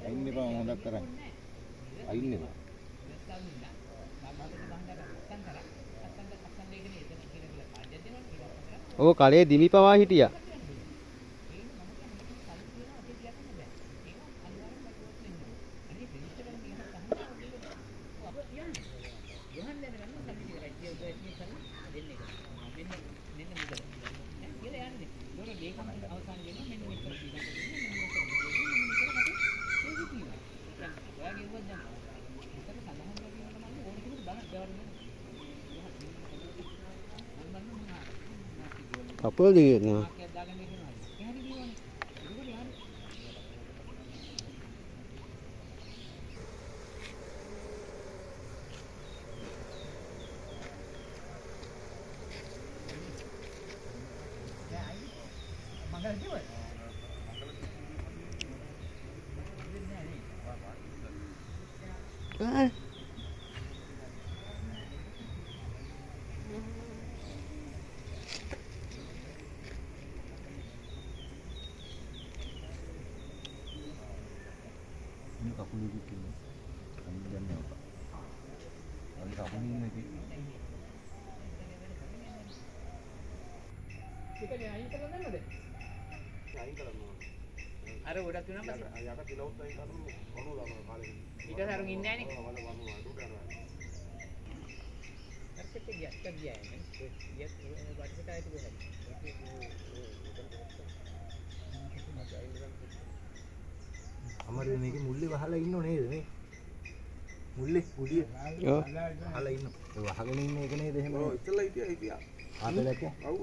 අයින් එපා මොකක් කරන්නේ අයින් එපා ඕක කලේ දිමි පවා හිටියා apa dia ni ini kapul gitu kami jangan apa kami kapul ini lagi kita ni air kalau mana deh air kalau mana ada udah tu nama sih ayah kat di laut air kalau mana lah kalau kita sarung ini ni mana tu kan kerja ya kan dia buat kita itu bukan අමාරු මේකේ මුල්ලේ වහලා ඉන්නෝ නේද මේ මුල්ලේ කුඩිය ඔව් වහලා ඉන්නෝ ඒ වහගෙන ඉන්න එක නේද එහෙම ඔව් ඉතලා හිටියා ආතලක ඔව්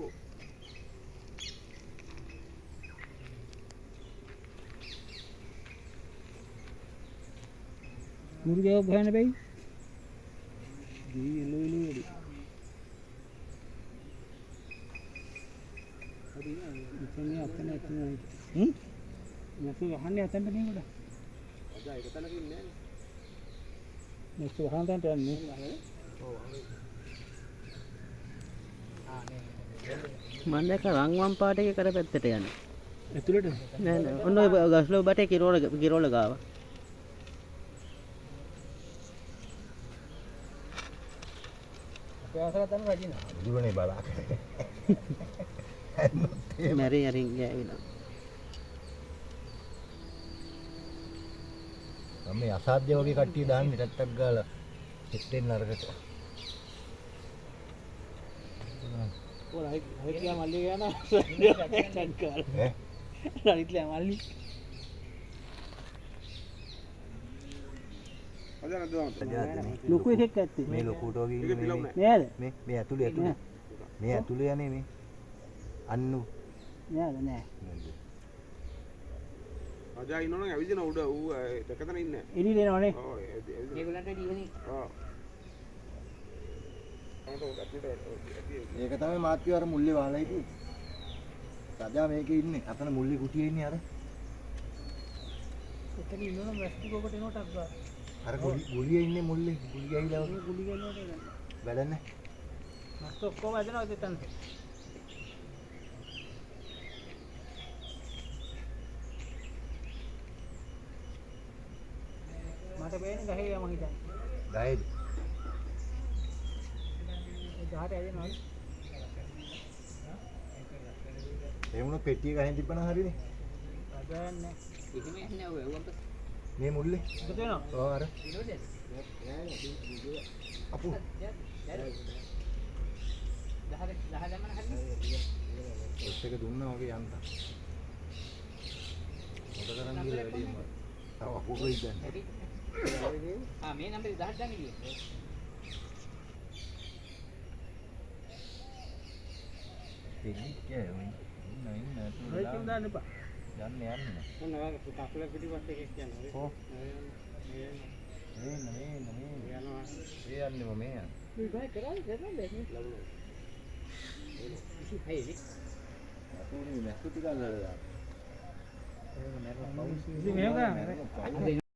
මුර්ගයව ගහන්න බැයි දී එළවෙලු වැඩි හරි නේද ඉතින් අපේ නැතුන නැතු වහන්නේ අතෙන්ට නේද අද ඒක තැනක ඉන්නේ නැහැ නැතු වහන්දන්ට යන්නේ ඔව් මම දැක්ක රන්වන් පාට එකේ කර පැත්තට යන්නේ ඇතුළට නෑ නෑ ඔන්න ඔය ගස්ලෝ බටේ කිරෝල ගාව අපේ ආසල තමයි රජින දුරනේ බලන්න මැරි අරින් ගෑවිලා මේ අසාධ්‍ය වගේ කට්ටිය දාන්නේ ටට්ටක් ගාලා හිටෙන් නරකට ඔය හිටියා මල්ලි ගාන සංකාර රයිත්ලා මල්ලි අද නේද ලොකු එකක් ඇත්තේ මේ ලොකුට වගේ ඉන්නේ නේද මේ ඇතුලේ මේ ඇතුලේ යන්නේ මේ අන්නු නේද නෑ අජා ඉන්නවනම් ඇවිදින උඩ ඌ දෙකතන ඉන්නේ එළිය දෙනවනේ ඔව් ඒගොල්ලන්ට දීවනේ ආ ඒක තමයි මාත්‍ය අර මුල්ලේ වහලා හිටියේ රජා මේකේ ඉන්නේ අතන මුල්ලේ කුටියේ ඉන්නේ අර එතන ඉන්නවනම් වැස්ටිකෝකට එනකොටක් ගා අර ගුලියේ ඉන්නේ මුල්ලේ ගුලිය ඇවිල්ලා ගුලි ගන්නකොට වැඩන්නේ මස්ත ඔක්කොම ඇදෙනවා එතන මට බෑනේ ගහේ යම හිතන්නේ ගහේද ගහට ඇදෙනවා ඒ වුණ පෙට්ටිය ගහෙන් තිබ්බනම් හරිනේ අදන්නේ ඉතින් එන්නේ ඔය උඹ මේ මුල්ලේ එකතු වෙනවා ඔව් අර ඉනෝද අපු 10 දැම්මම හරිනේ ඔත් එක දුන්නා වගේ යන්තා මොකද කරන් ගිහලා වැඩි මම තව අපුරුයි දැන් ආ මේ නම්බරේ 10 දාන්න ගියේ Tinggi ke, ini Hari tu dah nampak. Jangan ni. Mana orang tu tak boleh pergi pasal kekian. Oh, ini. Ini ni mami ya. baik kerana kerana deh. Hei, Aku ni, aku tinggal lah. Ini memang kan.